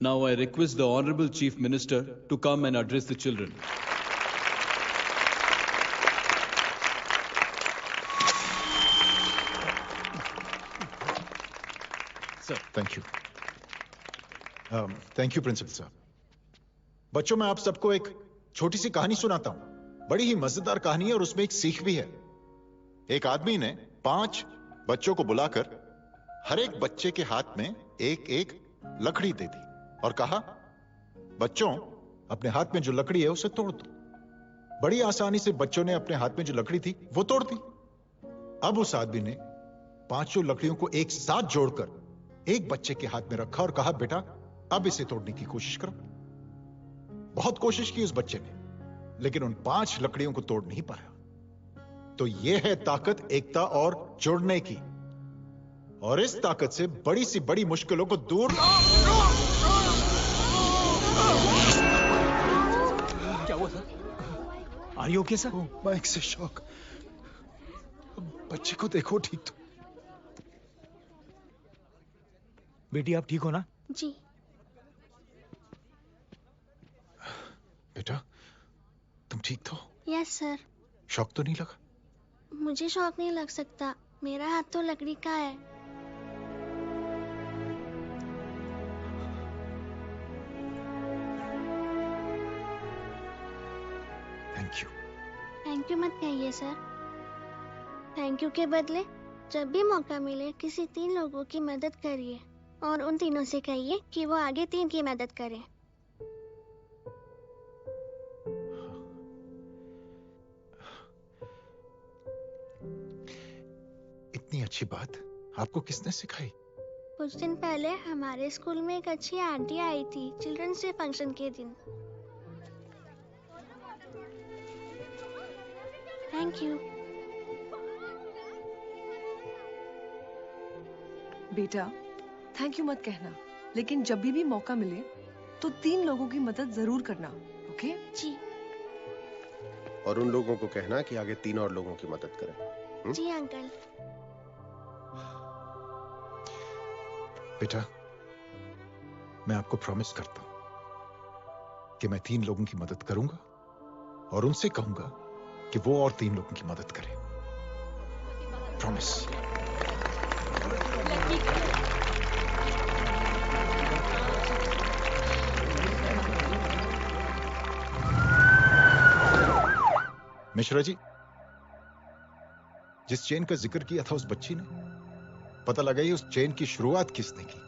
Now I request the Honorable Chief Minister to come and address the children. Sir. Thank you. Thank you, Principal साहब. बच्चों, मैं आप सबको एक छोटी सी कहानी सुनाता हूं. बड़ी ही मजेदार कहानी है और उसमें एक सीख भी है. एक आदमी ने 5 बच्चों को बुलाकर हर एक बच्चे के हाथ में एक एक लकड़ी दे दी और कहा, बच्चों, अपने हाथ में जो लकड़ी है उसे तोड़ दो. बड़ी आसानी से बच्चों ने अपने हाथ में जो लकड़ी थी वो तोड़ दी. अब उस आदमी ने 5 लकड़ियों को एक साथ जोड़कर एक बच्चे के हाथ में रखा और कहा, बेटा, अब इसे तोड़ने की कोशिश करो. बहुत कोशिश की उस बच्चे ने, लेकिन उन 5 लकड़ियों को तोड़ नहीं पाया. तो यह है ताकत एकता और जोड़ने की. और इस ताकत से बड़ी सी बड़ी मुश्किलों को दूर. क्या हुआ sir? Are you okay sir? Mike से शॉक. बच्चे को देखो ठीक तो. बेटी, आप ठीक हो ना? जी. बेटा, तुम ठीक तो? Yes sir. शॉक तो नहीं लगा? मुझे शॉक नहीं लग सकता. मेरा हाथ तो लकड़ी का है. Thank you. थैंक यू मत कहिए सर. थैंक यू के बदले जब भी मौका मिले किसी 3 लोगों की मदद करिए और उन तीनों से कहिए कि वो आगे 3 की मदद करें. इतनी अच्छी बात आपको किसने सिखाई? कुछ दिन पहले हमारे स्कूल में एक अच्छी आंटी आई थी चिल्ड्रंस डे फंक्शन के दिन. Thank you. बेटा, थैंक यू मत कहना, लेकिन जब भी मौका मिले तो 3 लोगों की मदद जरूर करना. ओके? जी. और उन लोगों को कहना कि आगे 3 और लोगों की मदद करें. जी अंकल. बेटा, मैं आपको प्रॉमिस करता हूं कि मैं 3 लोगों की मदद करूंगा और उनसे कहूंगा कि वो और 3 लोगों की मदद करें. प्रॉमिस. मिश्रा जी, जिस चेन का जिक्र किया था उस बच्ची ने, पता लगा ही उस चेन की शुरुआत किसने की.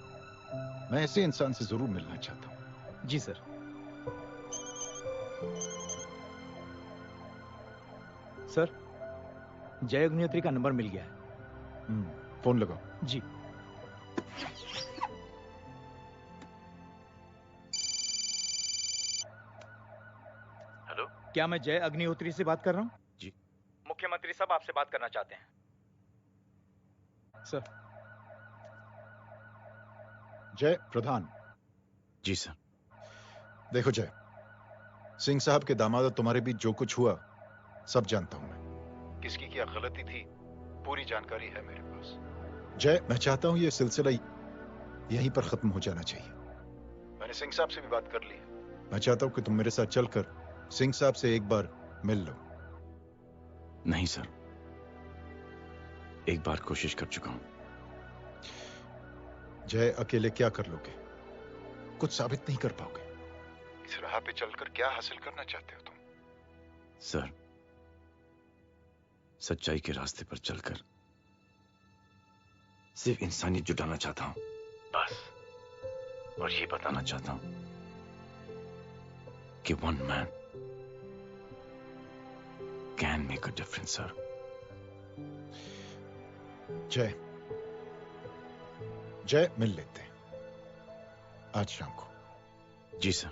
मैं ऐसे इंसान से जरूर मिलना चाहता हूं. जी सर. सर, जय अग्निहोत्री का नंबर मिल गया है. फोन लगाओ. जी. हेलो, क्या मैं जय अग्निहोत्री से बात कर रहा हूँ? जी. मुख्यमंत्री साहब आपसे बात करना चाहते हैं. सर. जय प्रधान. जी सर. देखो जय, सिंह साहब के दामाद और तुम्हारे बीच जो कुछ हुआ सब जानता हूं मैं. किसकी क्या गलती थी पूरी जानकारी है मेरे पास. जय, मैं चाहता हूं ये सिलसिला यहीं पर खत्म हो जाना चाहिए. मैंने सिंह साहब से भी बात कर ली है. मैं चाहता हूं कि तुम मेरे साथ चलकर सिंह साहब से एक बार मिल लो. नहीं सर, एक बार कोशिश कर चुका हूं. जय, अकेले क्या कर लोगे? कुछ साबित नहीं कर पाओगे. इस राह पे चलकर क्या हासिल करना चाहते हो तुम? सर, सच्चाई के रास्ते पर चलकर सिर्फ इंसानियत जुटाना चाहता हूं, बस. और ये बताना चाहता हूं कि one man can make a difference, sir. जय, जय, मिल लेते हैं आज शाम को. जी सर.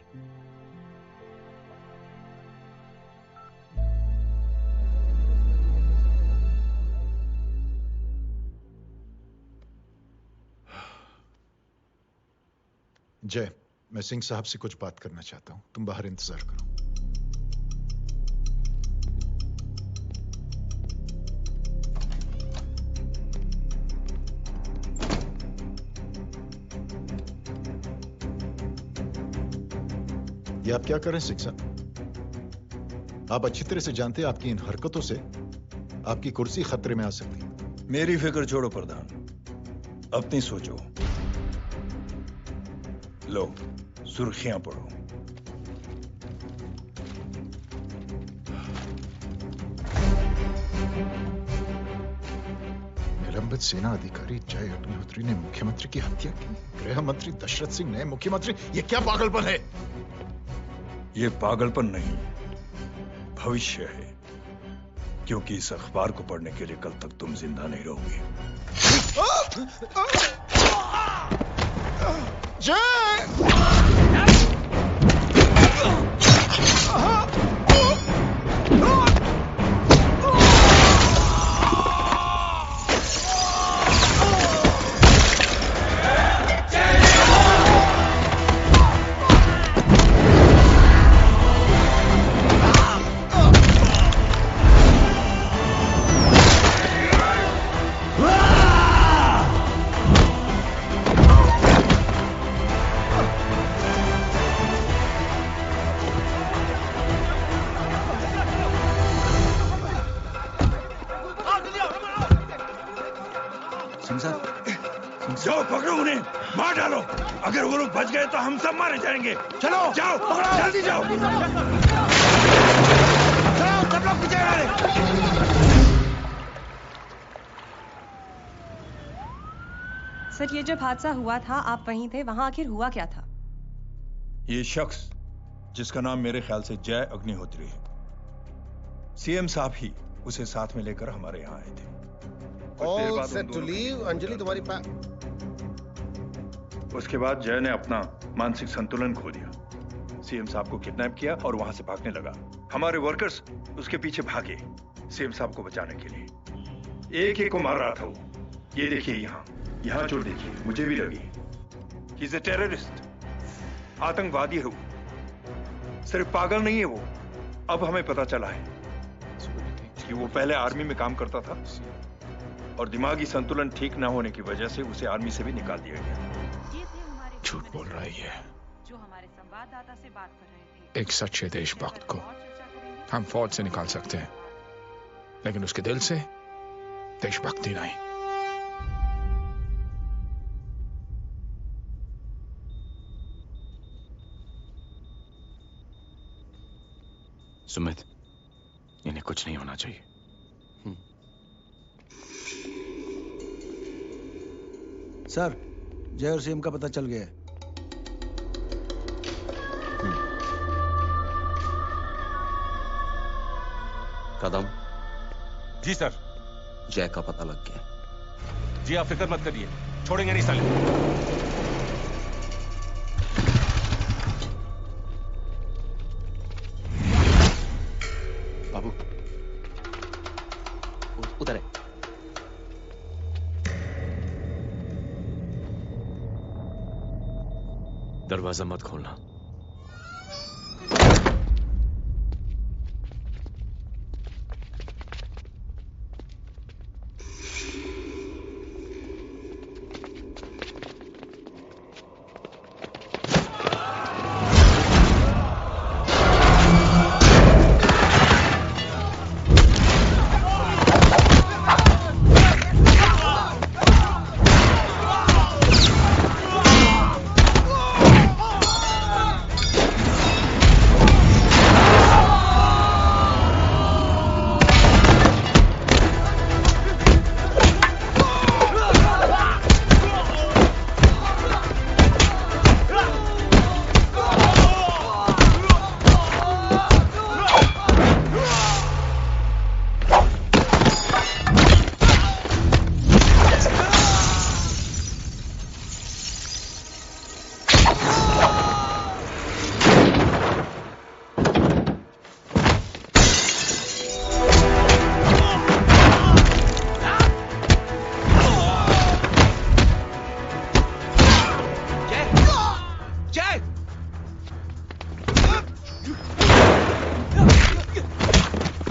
जय, मैं सिंह साहब से कुछ बात करना चाहता हूं. तुम बाहर इंतजार करो. ये आप क्या कर रहे हैं सिंह साहब? आप अच्छी तरह से जानते हैं आपकी इन हरकतों से आपकी कुर्सी खतरे में आ सकती है। मेरी फिक्र छोड़ो प्रधान, अपनी सोचो। लो सुर्खियां पढ़ो। निलंबित सेना अधिकारी जय अग्निहोत्री ने मुख्यमंत्री की हत्या की। गृह मंत्री दशरथ सिंह ने मुख्यमंत्री, ये क्या पागलपन है? ये पागलपन नहीं, भविष्य है, क्योंकि इस अखबार को पढ़ने के लिए कल तक तुम जिंदा नहीं रहोगे। जाओ पकड़ो उन्हें, मार डालो। अगर वो लोग बच गए तो हम सब मारे जाएंगे। चलो जाओ, पकड़ो, जल्दी जाओ। चलो सब लोग पीछे आ रहे। सर, ये जब हादसा हुआ था आप वहीं थे, वहां आखिर हुआ क्या था? ये शख्स जिसका नाम मेरे ख्याल से जय अग्निहोत्री है, सीएम साहब ही उसे साथ में लेकर हमारे यहाँ आए थे। All set to leave. Anjali तुम्हारी उसके बाद जय ने अपना मानसिक संतुलन खो दिया, सीएम साहब को किडनैप किया और वहां से भागने लगा। हमारे वर्कर्स उसके पीछे भागे सीएम साहब को बचाने के लिए। एक एक को मार रहा था वो। ये देखिए यहाँ चोट देखिए, मुझे भी लगी। ही इज अ टेररिस्ट, आतंकवादी है वो। सिर्फ पागल नहीं है वो, अब हमें पता चला है कि वो पहले आर्मी में काम करता था और दिमागी संतुलन ठीक ना होने की वजह से उसे आर्मी से भी निकाल दिया गया। झूठ बोल रहा है ये। जो हमारे संवाददाता से बात कर रहे थे। एक सच्चे देशभक्त को हम फौज से निकाल सकते हैं, लेकिन उसके दिल से देशभक्ति नहीं। सुमित, इन्हें कुछ नहीं होना चाहिए। सर, जय और सीएम का पता चल गया है। कदम। जी सर। जय का पता लग गया। जी आप फिक्र मत करिए, छोड़ेंगे नहीं साले। बाबू उधर है। दरवाजा मत खोलना।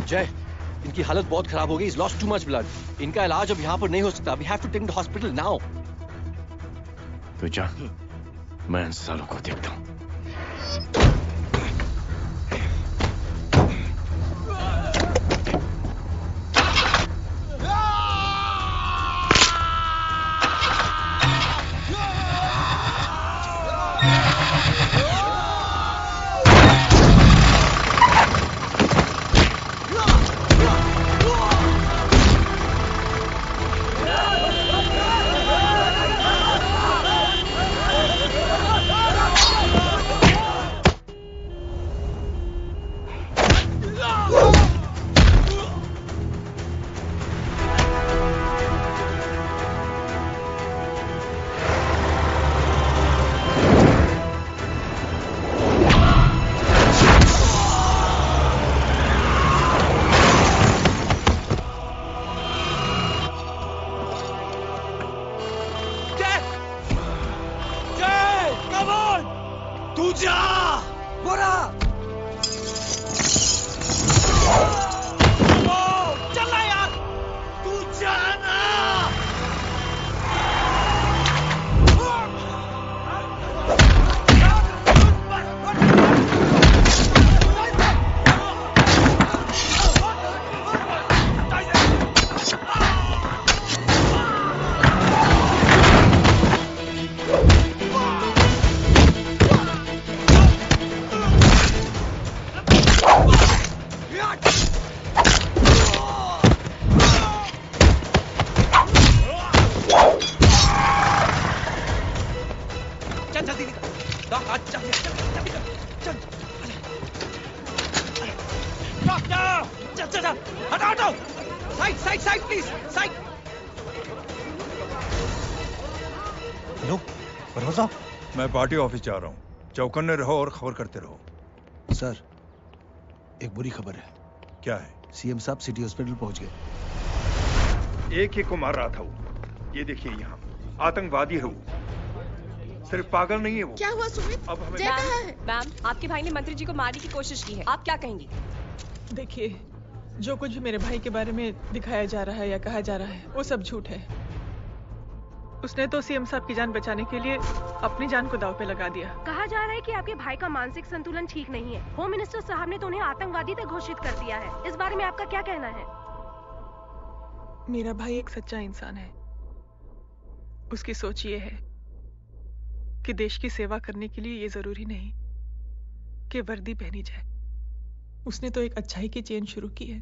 जय, इनकी हालत बहुत खराब हो गई। He's lost too much blood. इनका इलाज अब यहाँ पर नहीं हो सकता। We have to take him to hospital now. तो जा, मैं इन सालों को देखता हूँ। मैं पार्टी ऑफिस जा रहा हूँ। चौकन्ने रहो और खबर करते रहो। सर, एक बुरी खबर है। क्या है? सीएम साहब सिटी हॉस्पिटल पहुंच गए। एक को मार रहा था वो। ये देखिए यहाँ आतंकवादी है वो। सिर्फ पागल नहीं है वो। क्या हुआ सुमित? अब हमें जय कहाँ है? मैम, आपके भाई ने मंत्री जी को मारने की कोशिश की है। आप क्या कहेंगी? देखिए, जो कुछ भी मेरे भाई के बारे में दिखाया जा रहा है या कहा जा रहा है, वो सब झूठ है। उसने तो सीएम साहब की जान बचाने के लिए अपनी जान को दांव पे लगा दिया। कहा जा रहा है कि आपके भाई का मानसिक संतुलन ठीक नहीं है। होम मिनिस्टर साहब ने तो उन्हें आतंकवादी तक घोषित कर दिया है। इस बारे में आपका क्या कहना है? मेरा भाई एक सच्चा इंसान है। उसकी सोच ये है कि देश की सेवा करने के लिए ये जरूरी नहीं कि वर्दी पहनी जाए। उसने तो एक अच्छाई की चेन शुरू की है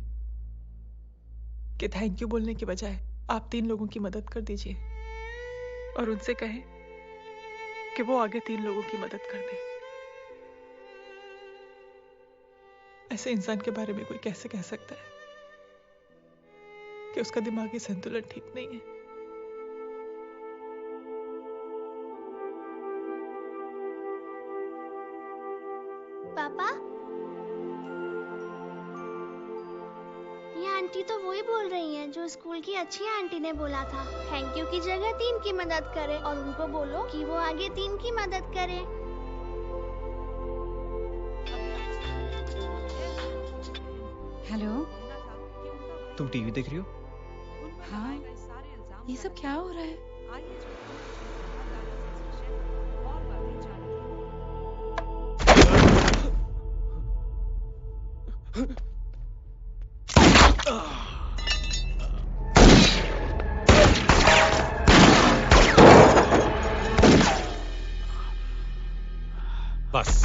कि थैंक यू बोलने के बजाय आप 3 लोगों की मदद कर दीजिए और उनसे कहें कि वो आगे 3 लोगों की मदद कर दे। ऐसे इंसान के बारे में कोई कैसे कह सकता है कि उसका दिमागी संतुलन ठीक नहीं है? पापा, ये आंटी तो वही बोल रही हैं जो स्कूल की अच्छी आंटी ने बोला था। थैंक यू की जगह 3 की मदद करें और उनको बोलो कि वो आगे 3 की मदद करें। हेलो, तुम टीवी देख रही हो? हाँ, ये सब क्या हो रहा है? बस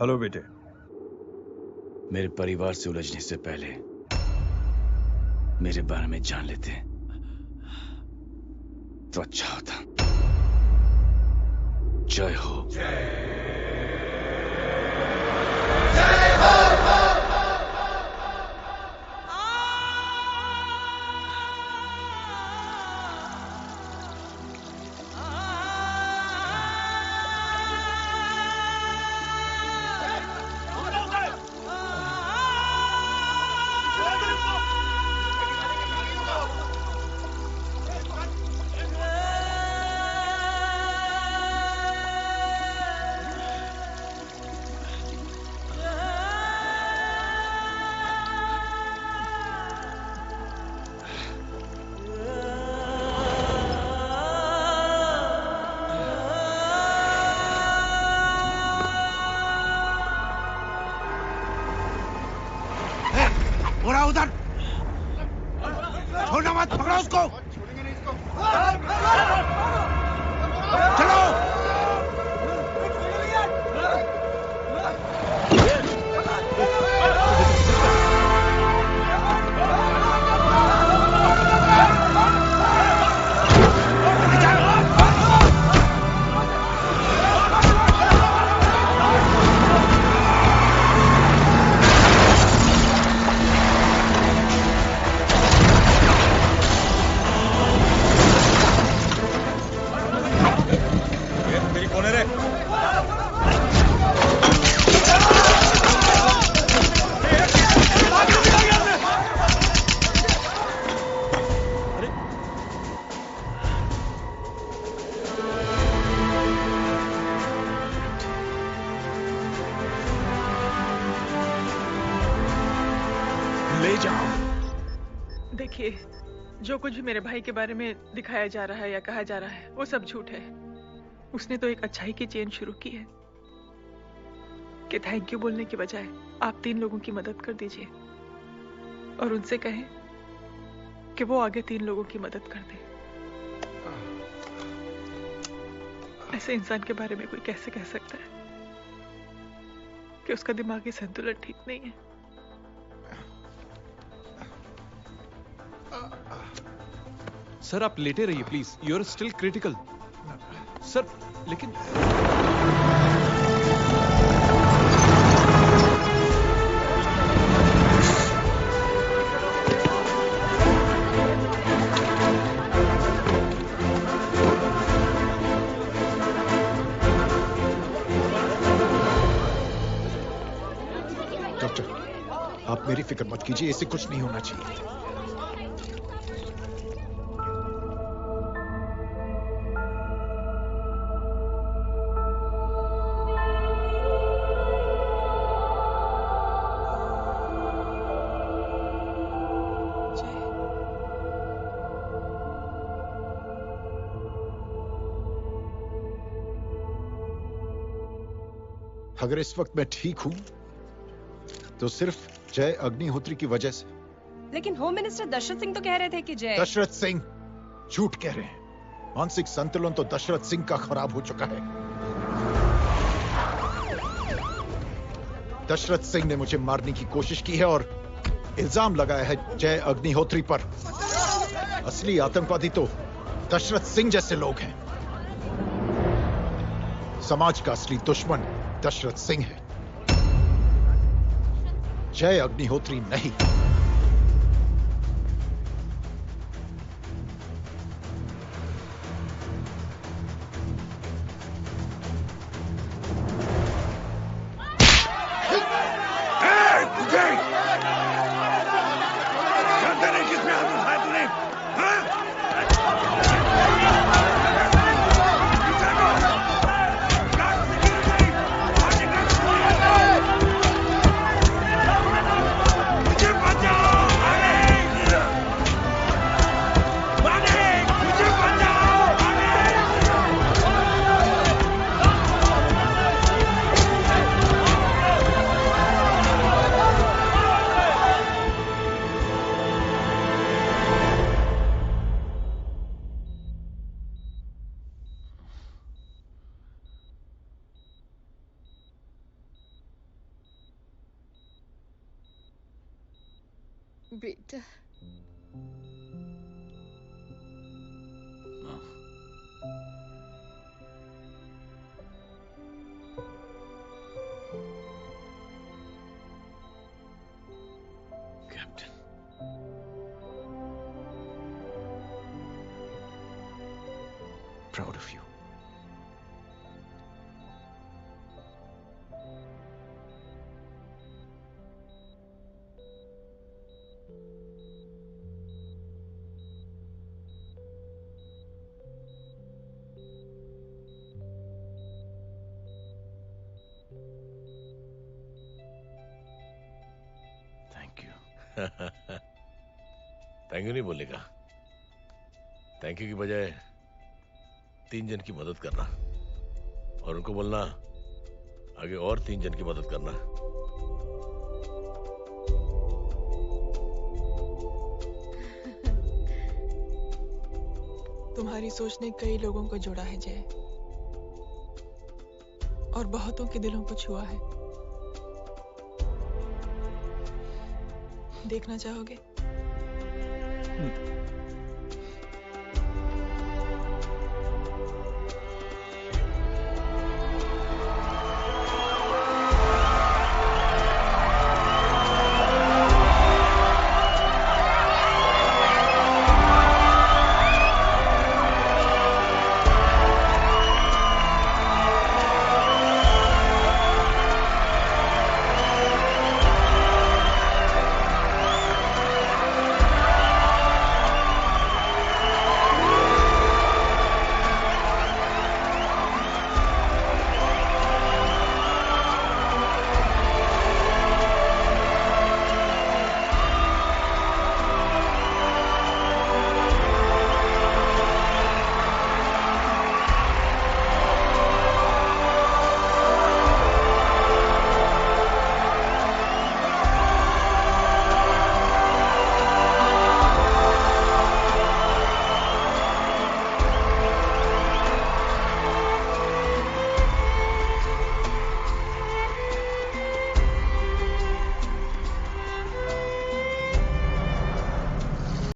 हेलो बेटे। मेरे परिवार से उलझने से पहले मेरे बारे में जान लेते तो अच्छा होता। जय हो। बोला उधर, छोड़ना मत, पकड़ो उसको। चलो। देखिए, जो कुछ भी मेरे भाई के बारे में दिखाया जा रहा है या कहा जा रहा है वो सब झूठ है। उसने तो एक अच्छाई की चेन शुरू की है कि थैंक यू बोलने की बजाय आप 3 लोगों की मदद कर दीजिए और उनसे कहें कि वो आगे 3 लोगों की मदद कर दे। ऐसे इंसान के बारे में कोई कैसे कह सकता है कि उसका दिमागी संतुलन ठीक नहीं है? सर आप लेटे रहिए please, you are still critical. Sir लेकिन डॉक्टर, आप मेरी फिक्र मत कीजिए, इससे कुछ नहीं होना चाहिए। अगर इस वक्त मैं ठीक हूं तो सिर्फ जय अग्निहोत्री की वजह से। लेकिन होम मिनिस्टर दशरथ सिंह तो कह रहे थे कि जय। दशरथ सिंह झूठ कह रहे हैं। मानसिक संतुलन तो दशरथ सिंह का खराब हो चुका है। दशरथ सिंह ने मुझे मारने की कोशिश की है और इल्जाम लगाया है जय अग्निहोत्री पर। असली आतंकवादी तो दशरथ सिंह जैसे लोग हैं। समाज का असली दुश्मन दशरथ सिंह है, जय अग्निहोत्री नहीं। बचा बेटा Proud of you. Thank you. Thank you नहीं बोलेगा, थैंक यू की बजाय 3 जन की मदद करना और उनको बोलना आगे और 3 जन की मदद करना। तुम्हारी सोच ने कई लोगों को जोड़ा है जय, और बहुतों के दिलों को छुआ है। देखना चाहोगे?